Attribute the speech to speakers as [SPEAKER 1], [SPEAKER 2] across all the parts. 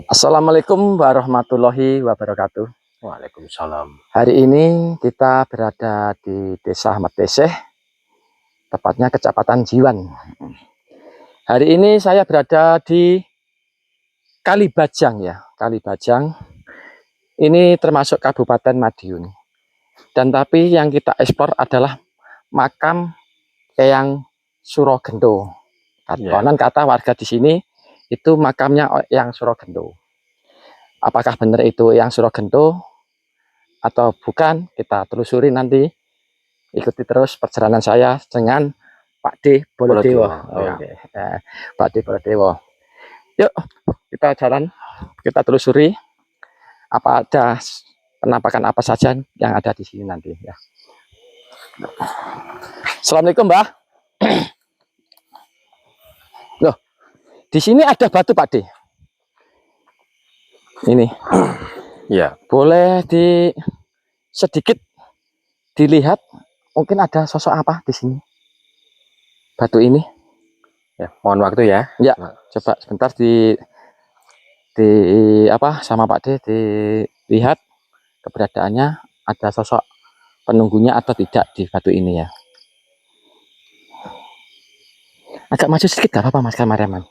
[SPEAKER 1] Assalamualaikum warahmatullahi wabarakatuh.
[SPEAKER 2] Waalaikumsalam.
[SPEAKER 1] Hari ini kita berada di Desa Ahmad Beseh, tepatnya Kecamatan Jiwan. Hari ini saya berada di Kalibajang ya, Kalibajang. Ini termasuk Kabupaten Madiun. Dan tapi yang kita eksplor adalah makam Eyang Surogendo. Konon kata warga di sini itu makamnya Eyang Surogendo. Apakah benar itu Eyang Surogendo atau bukan, kita telusuri nanti. Ikuti terus perjalanan saya dengan Pak D Bolodewo. Oke. Pak D Bolodewo. Yuk kita jalan, kita telusuri apa ada penampakan apa saja yang ada di sini nanti ya. Assalamualaikum Mbah. Loh, di sini ada batu Pak D. Ini.
[SPEAKER 2] Ya.
[SPEAKER 1] Boleh sedikit dilihat, mungkin ada sosok apa di sini? Batu ini.
[SPEAKER 2] Ya, mohon waktu ya.
[SPEAKER 1] Ya, coba sebentar di apa sama Pak D dilihat keberadaannya, ada sosok penunggunya atau tidak di batu ini ya. Agak maju sedikit gak apa-apa Mas kameraman.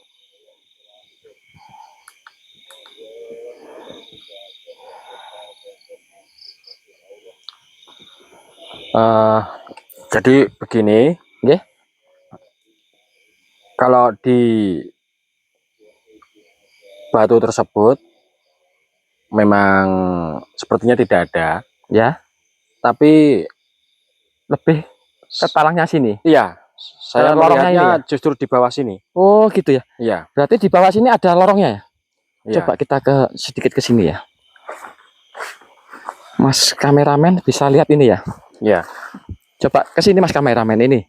[SPEAKER 2] Jadi begini,
[SPEAKER 1] Nggih.
[SPEAKER 2] Kalau di batu tersebut memang sepertinya tidak ada,
[SPEAKER 1] Ya.
[SPEAKER 2] Tapi
[SPEAKER 1] Lebih ke talangnya sini.
[SPEAKER 2] Iya, saya melihatnya
[SPEAKER 1] ya?
[SPEAKER 2] justru di bawah sini.
[SPEAKER 1] Oh gitu ya.
[SPEAKER 2] Iya.
[SPEAKER 1] Berarti di bawah sini ada lorongnya ya?
[SPEAKER 2] Iya.
[SPEAKER 1] Coba kita sedikit ke sini ya. Mas kameramen bisa lihat ini ya?
[SPEAKER 2] Iya.
[SPEAKER 1] Coba ke sini Mas kameramen ini.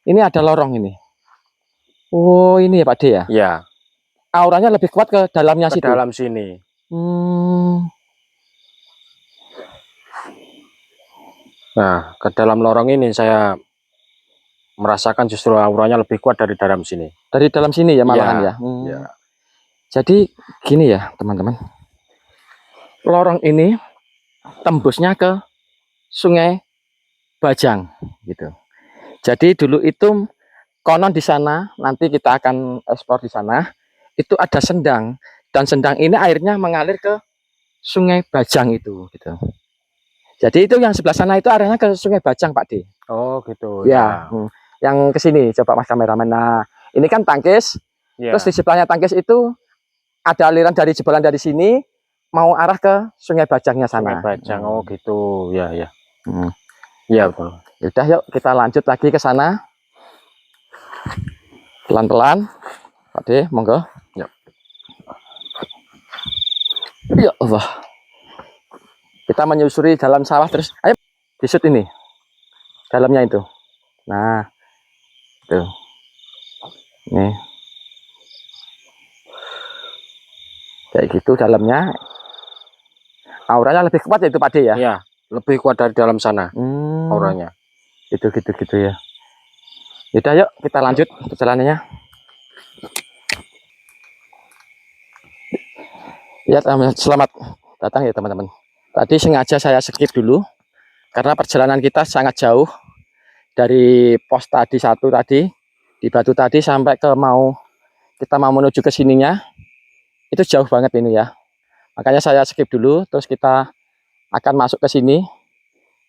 [SPEAKER 1] Ini ada lorong ini. Oh ini ya Pak D ya?
[SPEAKER 2] Iya.
[SPEAKER 1] Auranya lebih kuat ke dalamnya situ.
[SPEAKER 2] Ke dalam sini. Nah, ke dalam lorong ini saya merasakan justru auranya lebih kuat dari dalam sini.
[SPEAKER 1] Dari dalam sini ya malahan ya.
[SPEAKER 2] Ya.
[SPEAKER 1] Jadi gini ya teman-teman. Lorong ini tembusnya ke Sungai Bajang gitu. Jadi dulu itu konon di sana, nanti kita akan eksplor di sana, itu ada sendang, dan sendang ini airnya mengalir ke Sungai Bajang itu gitu. Jadi itu yang sebelah sana itu arahnya ke Sungai Bajang Pak D.
[SPEAKER 2] Oh gitu
[SPEAKER 1] ya. Yang ke sini coba Mas kameramen. Nah ini kan tangkis ya. Terus di sebelahnya tangkis itu ada aliran dari jebolan dari sini mau arah ke Sungai Bajangnya sana.
[SPEAKER 2] Sungai Bajang. Oh gitu ya.
[SPEAKER 1] Iya betul. Yaudah yuk kita lanjut lagi ke sana. Pelan-pelan Pak D, monggo. Ya Allah. Kita menyusuri dalam sawah terus. Ayo disut ini. Dalamnya itu. Nah. Tuh. Nih. Kayak gitu dalamnya. Auranya lebih kuat ya itu Pak D ya?
[SPEAKER 2] Iya, lebih kuat dari dalam sana auranya.
[SPEAKER 1] Gitu ya. Yaudah yuk kita lanjut perjalanannya. Ya selamat datang ya teman-teman. Tadi sengaja saya skip dulu karena perjalanan kita sangat jauh dari pos tadi satu tadi di batu tadi sampai ke kita mau menuju ke sininya itu jauh banget ini ya. Makanya saya skip dulu, terus kita akan masuk ke sini,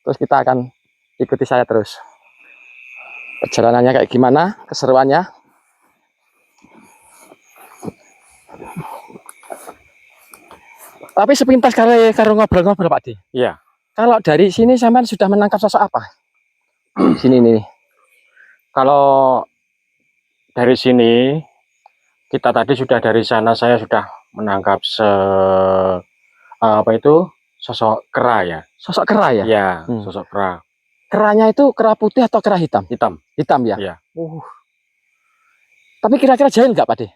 [SPEAKER 1] terus kita akan ikuti saya terus. Perjalanannya kayak gimana, keseruannya. Tapi sepintas kalau ngobrol-ngobrol Pak D.
[SPEAKER 2] Iya.
[SPEAKER 1] Kalau dari sini sampean sudah menangkap sosok apa? Sini nih.
[SPEAKER 2] Kalau dari sini kita tadi sudah dari sana saya sudah menangkap apa itu sosok kera ya.
[SPEAKER 1] Sosok kera ya?
[SPEAKER 2] Iya, sosok kera.
[SPEAKER 1] Keranya itu kera putih atau kera hitam?
[SPEAKER 2] Hitam.
[SPEAKER 1] Hitam ya?
[SPEAKER 2] Iya.
[SPEAKER 1] Tapi kira-kira jahil nggak Pak D?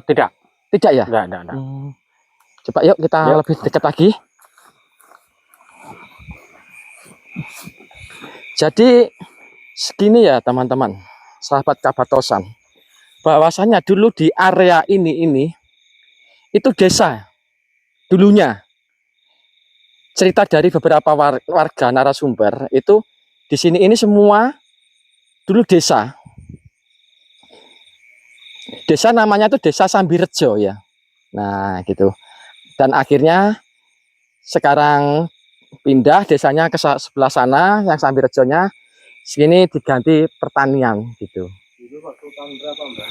[SPEAKER 2] Tidak.
[SPEAKER 1] Tidak ya?
[SPEAKER 2] Enggak.
[SPEAKER 1] Coba yuk kita lebih dekat lagi. Jadi segini ya teman-teman, sahabat Kabatosan, bahwasannya dulu di area ini itu desa dulunya. Cerita dari beberapa warga narasumber itu di sini ini semua dulu desa. Desa namanya itu Desa Sambirejo ya. Nah, gitu. Dan akhirnya sekarang pindah desanya ke sebelah sana yang Sambirejonya, sini diganti pertanian gitu.
[SPEAKER 2] Itu waktu tahun berapa, Mbak?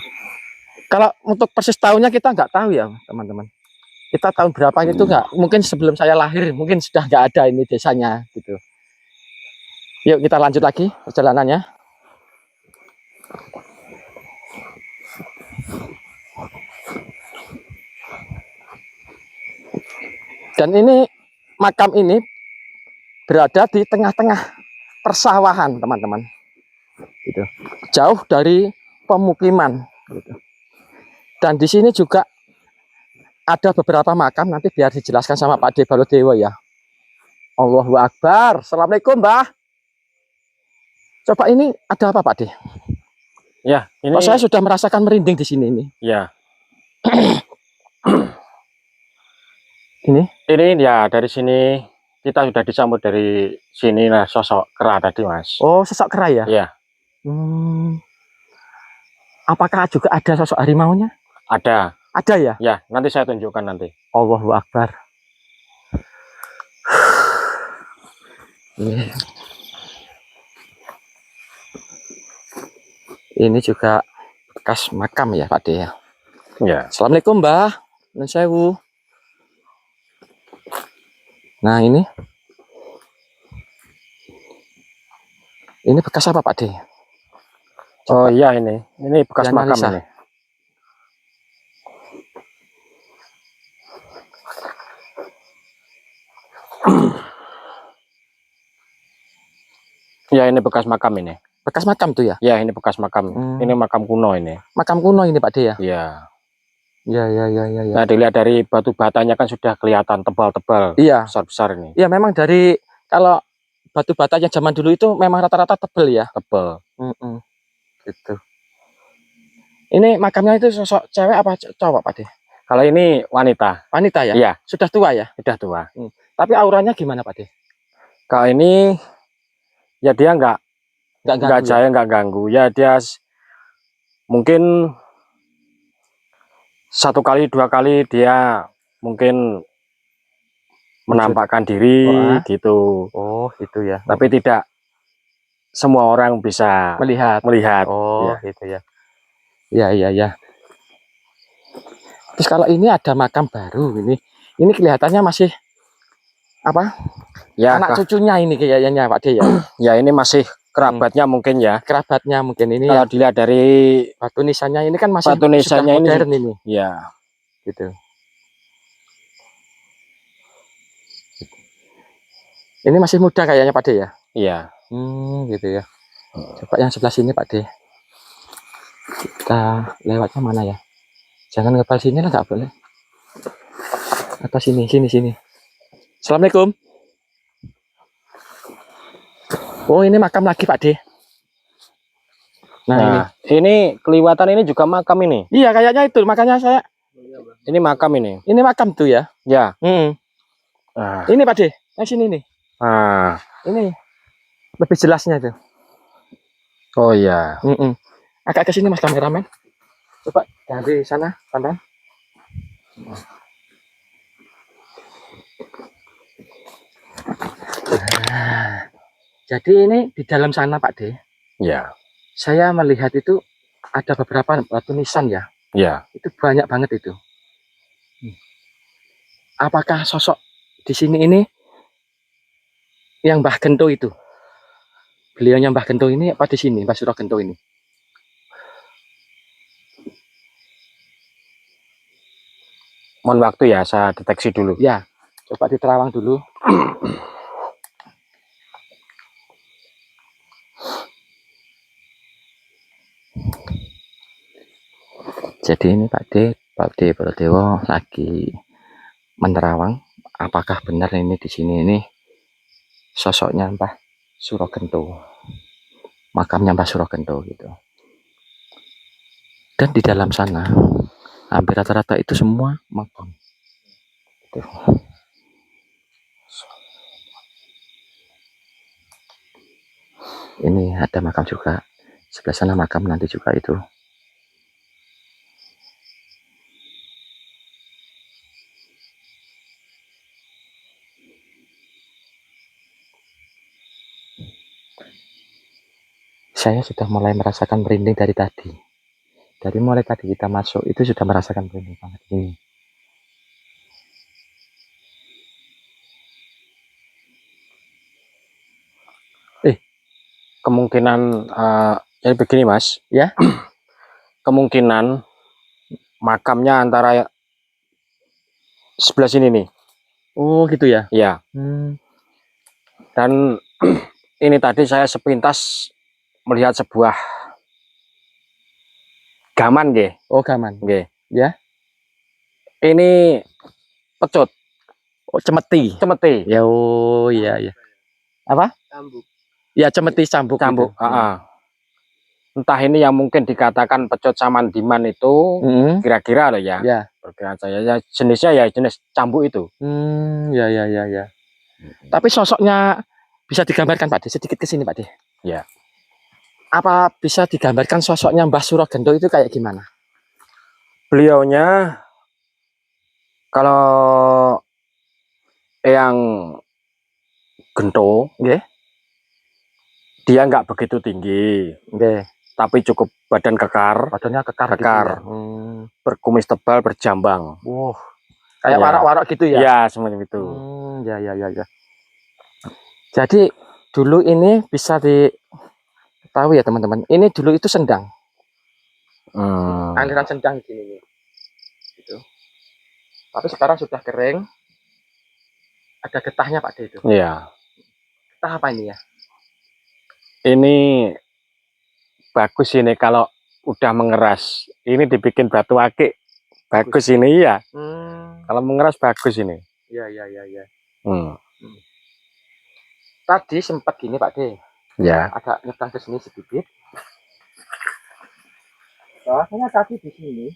[SPEAKER 1] Kalau untuk persis tahunnya kita nggak tahu ya, teman-teman. Kita tahun berapa itu nggak, mungkin sebelum saya lahir mungkin sudah nggak ada ini desanya gitu. Yuk kita lanjut lagi perjalanannya. Dan ini makam ini berada di tengah-tengah persawahan, teman-teman. Gitu. Jauh dari pemukiman. Gitu. Dan di sini juga ada beberapa makam, nanti biar dijelaskan sama Pak De Balodewo ya. Allahu Akbar. Assalamualaikum, Mbah. Coba ini ada apa, Pak De?
[SPEAKER 2] Ya, ini.
[SPEAKER 1] Saya sudah merasakan merinding di sini ini.
[SPEAKER 2] Ya.
[SPEAKER 1] Ini
[SPEAKER 2] ya dari sini kita sudah disambut dari sini lah sosok kera tadi, Mas.
[SPEAKER 1] Oh, sosok kera ya?
[SPEAKER 2] Iya.
[SPEAKER 1] Apakah juga ada sosok harimaunya?
[SPEAKER 2] Ada.
[SPEAKER 1] Ada ya?
[SPEAKER 2] Ya, nanti saya tunjukkan nanti.
[SPEAKER 1] Allahu Akbar. Ini juga bekas makam ya, Pak De ya?
[SPEAKER 2] Ya.
[SPEAKER 1] Assalamualaikum, Mbah. Nun sewu. Nah, ini bekas apa, Pak De?
[SPEAKER 2] Oh iya, ini bekas makam ini. Ya, ini bekas makam ini.
[SPEAKER 1] Bekas makam tuh ya?
[SPEAKER 2] Ya, ini bekas makam. Ini makam kuno ini.
[SPEAKER 1] Makam kuno ini, Pak De ya?
[SPEAKER 2] Iya.
[SPEAKER 1] Ya.
[SPEAKER 2] Nah, dilihat dari batu batanya kan sudah kelihatan tebal-tebal.
[SPEAKER 1] Iya.
[SPEAKER 2] Besar-besar ini.
[SPEAKER 1] Iya, memang dari kalau batu bata yang zaman dulu itu memang rata-rata tebal ya?
[SPEAKER 2] Tebal.
[SPEAKER 1] Gitu. Ini makamnya itu sosok cewek apa cowok, Pak De?
[SPEAKER 2] Kalau ini wanita.
[SPEAKER 1] Wanita ya?
[SPEAKER 2] Iya.
[SPEAKER 1] Sudah tua ya?
[SPEAKER 2] Sudah tua.
[SPEAKER 1] Tapi auranya gimana, Pak De?
[SPEAKER 2] Kalau ini ya dia nggak jaya, nggak ganggu. Ya dia mungkin 1 kali 2 kali dia mungkin menampakkan diri gitu.
[SPEAKER 1] Oh, gitu ya.
[SPEAKER 2] Tapi tidak semua orang bisa melihat.
[SPEAKER 1] Oh, ya. Gitu ya. Iya. Terus kalau ini ada makam baru ini kelihatannya masih apa?
[SPEAKER 2] Ya,
[SPEAKER 1] anak cucunya ini kayaknya, Pak De ya.
[SPEAKER 2] Ya, ini masih kerabatnya mungkin ya.
[SPEAKER 1] Kerabatnya mungkin ini.
[SPEAKER 2] Kalau dilihat dari
[SPEAKER 1] batu nisannya ini kan masih
[SPEAKER 2] batu nisannya
[SPEAKER 1] modern ini.
[SPEAKER 2] Ya.
[SPEAKER 1] Gitu. Ini masih muda kayaknya, Pak De ya?
[SPEAKER 2] Iya.
[SPEAKER 1] Gitu ya. Coba yang sebelah sini, Pak De. Kita lewatnya mana ya? Jangan ngebal sini lah, nggak boleh. Atau sini. Assalamualaikum. Oh, ini makam lagi, Pak De. Nah,
[SPEAKER 2] ini kelihatan ini juga makam ini.
[SPEAKER 1] Iya, kayaknya itu. Makanya saya.
[SPEAKER 2] Ini makam ini.
[SPEAKER 1] Ini makam tuh ya?
[SPEAKER 2] Ya.
[SPEAKER 1] Ini, Pak De. Yang sini nih. Ini lebih jelasnya itu.
[SPEAKER 2] Oh iya.
[SPEAKER 1] Agak ke sini, Mas kameramen. Coba dari sana, teman-teman. Jadi ini di dalam sana, Pak De.
[SPEAKER 2] Ya.
[SPEAKER 1] Saya melihat itu ada beberapa batu nisan ya.
[SPEAKER 2] Ya.
[SPEAKER 1] Itu banyak banget itu. Apakah sosok di sini ini yang Mbah Gento itu? Beliaunya Mbah Gento ini apa di sini, Mbah Surogento ini?
[SPEAKER 2] Mohon waktu ya, saya deteksi dulu.
[SPEAKER 1] Ya, coba diterawang dulu. Jadi ini Pak De Balodewo lagi menerawang apakah benar ini di sini ini sosoknya Mbah Surogento, makamnya Mbah Surogento gitu. Dan di dalam sana hampir rata-rata itu semua makam. Tuh. Ini ada makam juga. Sebelah sana makam nanti juga itu. Saya sudah mulai merasakan merinding dari tadi. Dari mulai tadi kita masuk itu sudah merasakan merinding banget ini.
[SPEAKER 2] Kemungkinan jadi begini Mas,
[SPEAKER 1] Ya.
[SPEAKER 2] kemungkinan makamnya antara sebelah sini nih.
[SPEAKER 1] Oh gitu ya.
[SPEAKER 2] Ya. Dan ini tadi saya sepintas melihat sebuah gaman nggih.
[SPEAKER 1] Oh gaman.
[SPEAKER 2] Nggih.
[SPEAKER 1] Ya.
[SPEAKER 2] Ini pecut.
[SPEAKER 1] Oh cemeti.
[SPEAKER 2] Cemeti.
[SPEAKER 1] Ya oh iya ya. Apa?
[SPEAKER 3] Cambuk.
[SPEAKER 1] Ya cemeti cambuk.
[SPEAKER 2] Cambuk.
[SPEAKER 1] Gitu.
[SPEAKER 2] Entah ini yang mungkin dikatakan pecut samandiman itu kira-kira loh ya.
[SPEAKER 1] Ya.
[SPEAKER 2] Perkiraan saya ya jenisnya ya jenis cambuk itu.
[SPEAKER 1] Ya ya ya ya. Tapi sosoknya bisa digambarkan Pak De, sedikit ke sini Pak De.
[SPEAKER 2] Ya.
[SPEAKER 1] Apa bisa digambarkan sosoknya Mbah Surogendo itu kayak gimana?
[SPEAKER 2] Beliaunya kalau yang gento, dia nggak begitu tinggi, tapi cukup badan kekar.
[SPEAKER 1] Badannya kekar. Gitu ya?
[SPEAKER 2] Berkumis tebal, berjambang.
[SPEAKER 1] Wow, kayak warak-warak gitu ya?
[SPEAKER 2] Ya semacam itu.
[SPEAKER 1] Ya. Jadi dulu ini bisa diketahui ya teman-teman. Ini dulu itu sendang. Aliran sendang gini nih. Gitu. Tapi sekarang sudah kering. Ada getahnya Pak De itu.
[SPEAKER 2] Iya.
[SPEAKER 1] Getah apa ini ya?
[SPEAKER 2] Ini bagus ini kalau udah mengeras. Ini dibikin batu akik. Bagus ini ya. Kalau mengeras bagus ini.
[SPEAKER 1] Ya. Tadi sempat gini Pak De.
[SPEAKER 2] Ya.
[SPEAKER 1] Agak nyebrang ke sini sedikit. Soalnya tadi di sini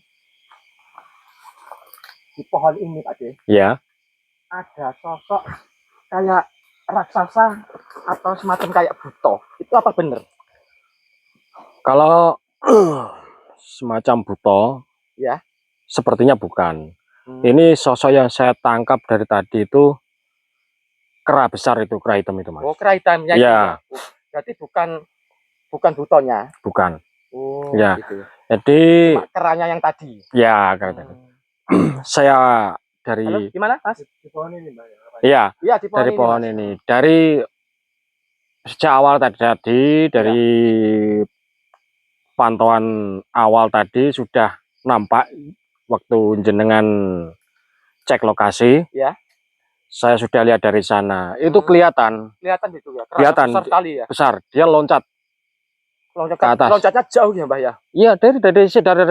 [SPEAKER 1] di pohon ini Pak De.
[SPEAKER 2] Ya.
[SPEAKER 1] Ada sosok kayak raksasa atau semacam kayak buto. Itu apa bener?
[SPEAKER 2] Kalau semacam buto,
[SPEAKER 1] ya,
[SPEAKER 2] sepertinya bukan. Ini sosok yang saya tangkap dari tadi itu kera besar itu, kera hitam itu Mas.
[SPEAKER 1] Oh kera hitamnya.
[SPEAKER 2] Ya.
[SPEAKER 1] Berarti bukan butonya.
[SPEAKER 2] Bukan.
[SPEAKER 1] Oh
[SPEAKER 2] ya.
[SPEAKER 1] Gitu.
[SPEAKER 2] Jadi
[SPEAKER 1] cuma keranya yang tadi.
[SPEAKER 2] Ya keranya. Saya dari.
[SPEAKER 1] Halo, gimana Mas?
[SPEAKER 3] Di pohon ini Mbak.
[SPEAKER 2] Iya.
[SPEAKER 1] Di pohon
[SPEAKER 2] dari
[SPEAKER 1] ini,
[SPEAKER 2] pohon
[SPEAKER 1] Mas.
[SPEAKER 2] ini. Dari sejak awal tadi dari pantauan awal tadi sudah nampak waktu jenengan cek lokasi.
[SPEAKER 1] Ya.
[SPEAKER 2] Saya sudah lihat dari sana. Itu kelihatan.
[SPEAKER 1] Kelihatan gitu ya.
[SPEAKER 2] Kelihatan
[SPEAKER 1] besar sekali ya.
[SPEAKER 2] Besar. Dia loncat ke atas.
[SPEAKER 1] Loncatnya jauh ya Mbak ya?
[SPEAKER 2] Iya,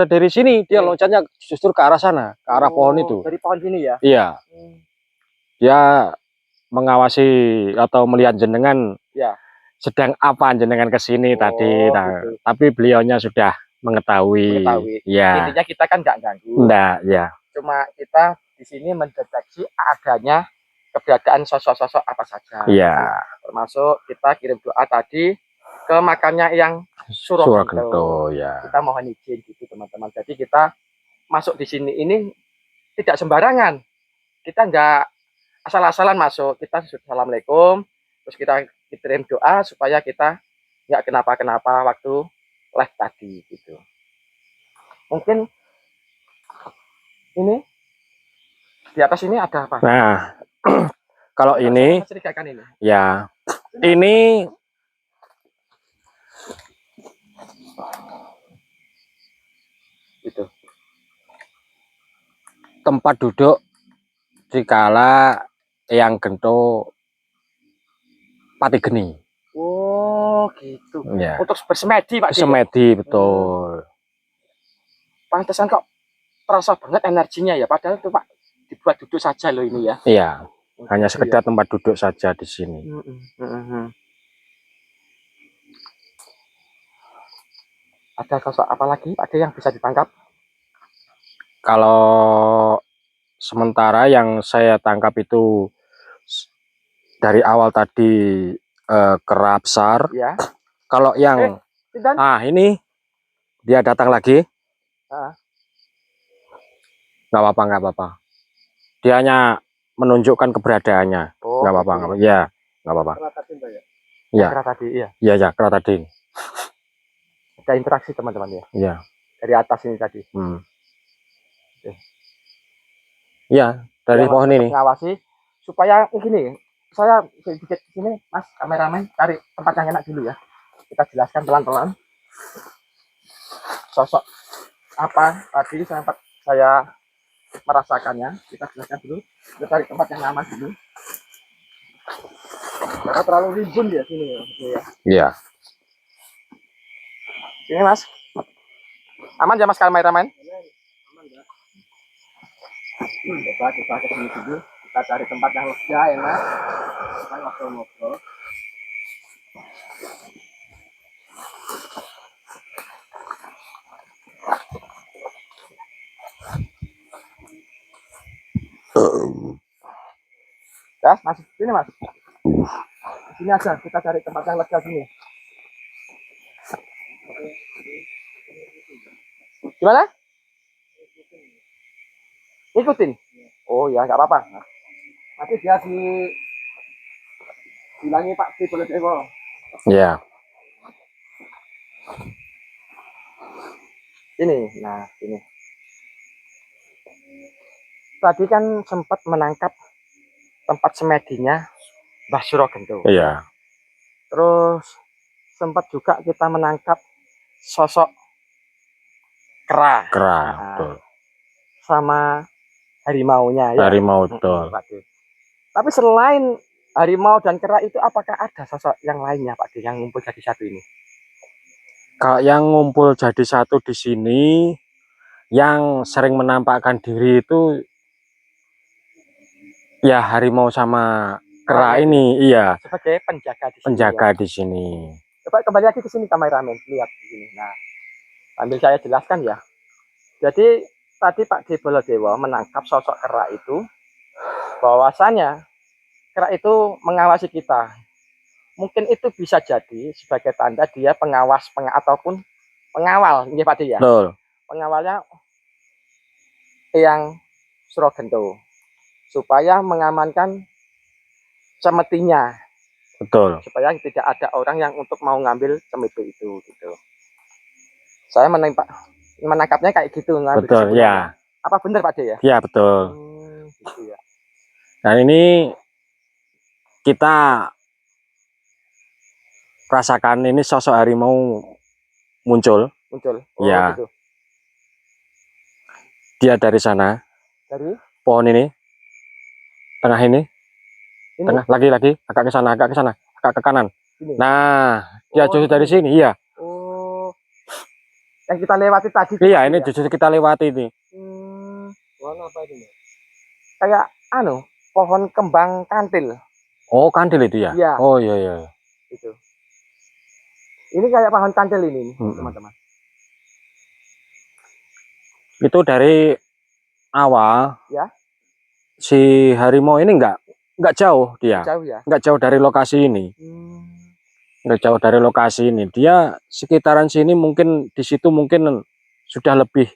[SPEAKER 2] dari sini dia loncatnya justru ke arah sana, ke arah pohon itu.
[SPEAKER 1] Dari pohon sini ya?
[SPEAKER 2] Iya. Dia mengawasi atau melihat jenengan.
[SPEAKER 1] Ya.
[SPEAKER 2] Sedang apa jenengan ke sini tadi.
[SPEAKER 1] Gitu.
[SPEAKER 2] Tapi beliaunya sudah mengetahui. Ya.
[SPEAKER 1] Intinya kita kan nggak ganggu.
[SPEAKER 2] Enggak, ya.
[SPEAKER 1] Cuma kita di sini mendeteksi adanya keberadaan sosok-sosok apa saja.
[SPEAKER 2] Iya.
[SPEAKER 1] Termasuk kita kirim doa tadi ke makamnya yang Surogendo.
[SPEAKER 2] Ya.
[SPEAKER 1] Kita mohon izin gitu teman-teman. Jadi kita masuk di sini ini tidak sembarangan. Kita nggak asal-asalan masuk. Kita assalamualaikum, terus kita kirim doa supaya kita nggak kenapa-kenapa waktu live tadi gitu. Mungkin ini di atas ini ada apa?
[SPEAKER 2] Nah, kalau ini, ya, ini
[SPEAKER 1] itu
[SPEAKER 2] tempat duduk dikala yang gento Pati Geni.
[SPEAKER 1] Oh gitu.
[SPEAKER 2] Ya.
[SPEAKER 1] Untuk bersemedi Pak.
[SPEAKER 2] Semedi betul.
[SPEAKER 1] Pantesan kok terasa banget energinya ya. Padahal itu Pak dibuat duduk saja loh ini ya.
[SPEAKER 2] Iya. Hanya sekedar tempat duduk saja di sini.
[SPEAKER 1] Ada sosok apa lagi Pak yang bisa ditangkap?
[SPEAKER 2] Kalau sementara yang saya tangkap itu dari awal tadi kera besar.
[SPEAKER 1] Ya.
[SPEAKER 2] Kalau yang
[SPEAKER 1] Sinten?
[SPEAKER 2] ini dia datang lagi.
[SPEAKER 1] Ah.
[SPEAKER 2] Nggak apa-apa, nggak apa-apa. Dia hanya menunjukkan keberadaannya.
[SPEAKER 1] Oh,
[SPEAKER 2] Nggak apa-apa,
[SPEAKER 1] gitu.
[SPEAKER 2] nggak apa-apa. Ya, nggak apa-apa.
[SPEAKER 1] Ya.
[SPEAKER 2] Ya,
[SPEAKER 1] Kera tadi, iya.
[SPEAKER 2] iya, ya, kera tadi.
[SPEAKER 1] Ada interaksi teman-teman ya.
[SPEAKER 2] Iya.
[SPEAKER 1] Dari atas ini tadi.
[SPEAKER 2] Iya, dari
[SPEAKER 1] Dia
[SPEAKER 2] pohon
[SPEAKER 1] tetap
[SPEAKER 2] ini.
[SPEAKER 1] ngawasi supaya gini. Saya sedikit sini, Mas kameramen, cari tempat yang enak dulu ya. Kita jelaskan pelan-pelan. Sosok apa tadi sempat saya merasakannya. Kita jelaskan dulu. Kita cari tempat yang aman dulu. Karena terlalu rimbun ya sini ya.
[SPEAKER 2] Iya.
[SPEAKER 1] Ini Mas. Aman ya Mas kameramen? Aman ya. Coba kita ke sini dulu. Kita cari tempat yang lega enak. Kita ngobrol-ngobrol. Ya, masuk sini Mas. Sini aja, kita cari tempat yang lega sini. Gimana? Ikutin. Oh ya, nggak apa-apa. Nanti dia bilangi Pak di boleh dewo.
[SPEAKER 2] Iya.
[SPEAKER 1] Ini, nah ini. Tadi kan sempat menangkap tempat semedinya Mbah Surogento.
[SPEAKER 2] Iya.
[SPEAKER 1] Terus sempat juga kita menangkap sosok kera.
[SPEAKER 2] Kera,
[SPEAKER 1] Nah,
[SPEAKER 2] betul.
[SPEAKER 1] sama harimaunya ya.
[SPEAKER 2] Harimau, betul.
[SPEAKER 1] Tapi selain harimau dan kera itu, apakah ada sosok yang lainnya Pak D yang ngumpul jadi satu ini?
[SPEAKER 2] Kalau yang ngumpul jadi satu di sini, yang sering menampakkan diri itu ya harimau sama kera ini, iya.
[SPEAKER 1] Sebagai penjaga di sini.
[SPEAKER 2] Penjaga
[SPEAKER 1] ya.
[SPEAKER 2] di sini.
[SPEAKER 1] Coba kembali lagi ke sini kameramen, lihat di sini. Nah, sambil saya jelaskan ya. Jadi tadi Pak D Bolodewo menangkap sosok kera itu, bahwasanya kera itu mengawasi kita. Mungkin itu bisa jadi sebagai tanda dia pengawas ataupun pengawal, ini Pak D ya.
[SPEAKER 2] Betul.
[SPEAKER 1] Pengawalnya yang Surogento supaya mengamankan cemetinya.
[SPEAKER 2] Betul.
[SPEAKER 1] Supaya tidak ada orang yang untuk mau ngambil cemeti itu gitu. Saya menangkapnya kayak gitu.
[SPEAKER 2] Betul, ya.
[SPEAKER 1] Apa benar Pak D ya?
[SPEAKER 2] Iya, betul.
[SPEAKER 1] Gitu ya.
[SPEAKER 2] Dan ini kita rasakan ini sosok harimau muncul.
[SPEAKER 1] Muncul. Oh,
[SPEAKER 2] ya.
[SPEAKER 1] gitu.
[SPEAKER 2] Dia dari sana.
[SPEAKER 1] Dari
[SPEAKER 2] pohon ini. Tengah ini.
[SPEAKER 1] Ini?
[SPEAKER 2] Tengah lagi agak ke sana, agak ke kanan.
[SPEAKER 1] Ini.
[SPEAKER 2] Nah, dia justru dari sini, iya.
[SPEAKER 1] Oh. Yang kita lewati tadi.
[SPEAKER 2] Iya, ini justru kita lewati ini.
[SPEAKER 1] Pohon apa ini? Kayak pohon kembang kantil.
[SPEAKER 2] Oh, kantil itu ya?
[SPEAKER 1] Iya.
[SPEAKER 2] Oh, iya.
[SPEAKER 1] Itu. Ini kayak pohon kantil ini, teman-teman.
[SPEAKER 2] Itu dari awal.
[SPEAKER 1] Ya.
[SPEAKER 2] Si harimau ini nggak jauh dia.
[SPEAKER 1] Jauh ya?
[SPEAKER 2] Nggak jauh dari lokasi ini. Nggak jauh dari lokasi ini. Dia sekitaran sini mungkin di situ mungkin sudah lebih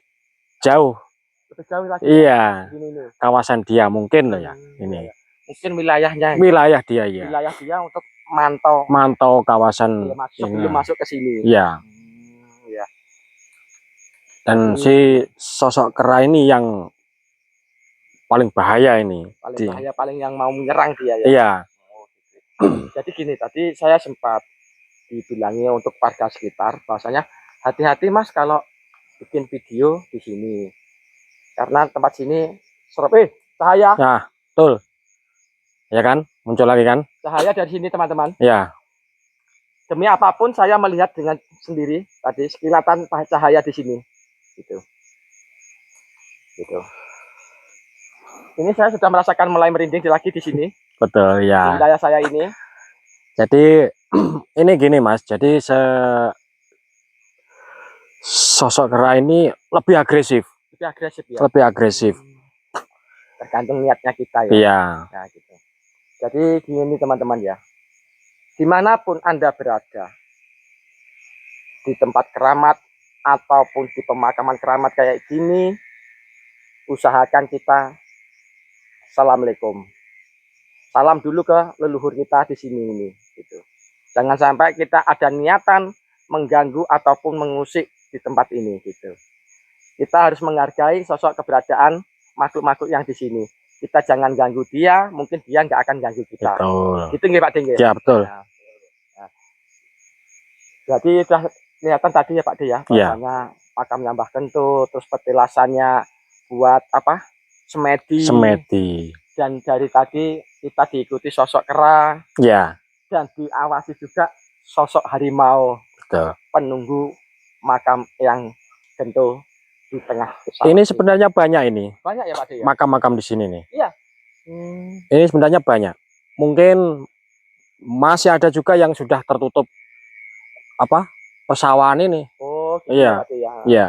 [SPEAKER 2] jauh.
[SPEAKER 1] Lebih jauh lagi.
[SPEAKER 2] Iya.
[SPEAKER 1] Ini.
[SPEAKER 2] Kawasan dia mungkin loh ya. Ini.
[SPEAKER 1] Mungkin wilayahnya.
[SPEAKER 2] Wilayah dia ya.
[SPEAKER 1] Wilayah dia untuk
[SPEAKER 2] mantau kawasan
[SPEAKER 1] sebelum masuk ke sini.
[SPEAKER 2] Iya.
[SPEAKER 1] Ya.
[SPEAKER 2] Dan si sosok kera ini yang paling bahaya ini.
[SPEAKER 1] Paling bahaya, paling yang mau menyerang dia ya.
[SPEAKER 2] Iya.
[SPEAKER 1] Jadi gini, tadi saya sempat dibilangi untuk warga sekitar bahwasanya hati-hati Mas kalau bikin video di sini. Karena tempat sini cahaya.
[SPEAKER 2] Nah, betul. Ya kan? Muncul lagi kan?
[SPEAKER 1] Cahaya dari sini teman-teman.
[SPEAKER 2] Ya.
[SPEAKER 1] Demi apapun saya melihat dengan sendiri tadi sekilatan cahaya di sini. Gitu. Ini saya sudah merasakan mulai merinding lagi di sini.
[SPEAKER 2] Betul ya.
[SPEAKER 1] Di wilayah saya ini.
[SPEAKER 2] Jadi ini gini Mas. Jadi sosok kera ini lebih agresif.
[SPEAKER 1] Lebih agresif ya.
[SPEAKER 2] Lebih agresif.
[SPEAKER 1] tergantung niatnya kita ya.
[SPEAKER 2] Iya.
[SPEAKER 1] Nah, gitu. Jadi gini teman-teman ya, dimanapun Anda berada, di tempat keramat ataupun di pemakaman keramat kayak gini, usahakan kita assalamualaikum. Salam dulu ke leluhur kita di sini ini, gitu. Jangan sampai kita ada niatan mengganggu ataupun mengusik di tempat ini, gitu. Kita harus menghargai sosok keberadaan makhluk-makhluk yang di sini. Kita jangan ganggu dia, mungkin dia nggak akan ganggu kita.
[SPEAKER 2] Betul.
[SPEAKER 1] Gitu nggih Pak Deng?
[SPEAKER 2] Ya, betul.
[SPEAKER 1] Nah, jadi sudah kelihatan tadi ya Pak D ya, bahwasanya makamnya Mbah Kentut, terus petilasannya buat apa? Semedi. Dan dari tadi kita diikuti sosok kera.
[SPEAKER 2] Ya.
[SPEAKER 1] Dan diawasi juga sosok harimau.
[SPEAKER 2] Betul.
[SPEAKER 1] Penunggu makam yang Gento di tengah.
[SPEAKER 2] Ini sebenarnya banyak ini.
[SPEAKER 1] Banyak ya Pak D ya?
[SPEAKER 2] Makam-makam di sini nih.
[SPEAKER 1] Iya.
[SPEAKER 2] Ini sebenarnya banyak. Mungkin masih ada juga yang sudah tertutup apa? Pesawahan ini.
[SPEAKER 1] Oh, gitu
[SPEAKER 2] iya.
[SPEAKER 1] Pak D ya.
[SPEAKER 2] Iya.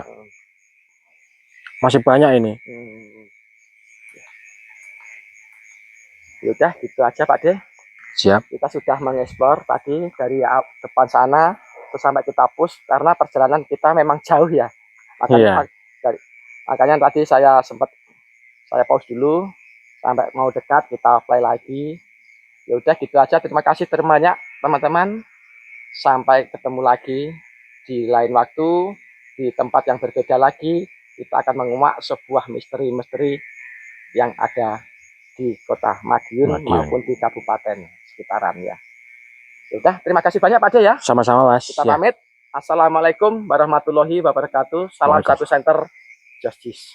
[SPEAKER 2] Masih banyak ini.
[SPEAKER 1] Yaudah, gitu aja Pak D.
[SPEAKER 2] Siap.
[SPEAKER 1] Kita sudah mengeksplor tadi dari depan sana terus sampai kita push karena perjalanan kita memang jauh ya. Makanya makanya tadi saya pause dulu sampai mau dekat kita play lagi. Ya udah gitu aja. Terima kasih banyak teman-teman. Sampai ketemu lagi di lain waktu di tempat yang berbeda lagi. Kita akan menguak sebuah misteri-misteri yang ada di kota Madiun maupun di kabupaten sekitaran ya. Sudah, terima kasih banyak Pak D ya.
[SPEAKER 2] Sama-sama Mas.
[SPEAKER 1] Kita pamit. Assalamualaikum warahmatullahi wabarakatuh. Salam satu center Justice.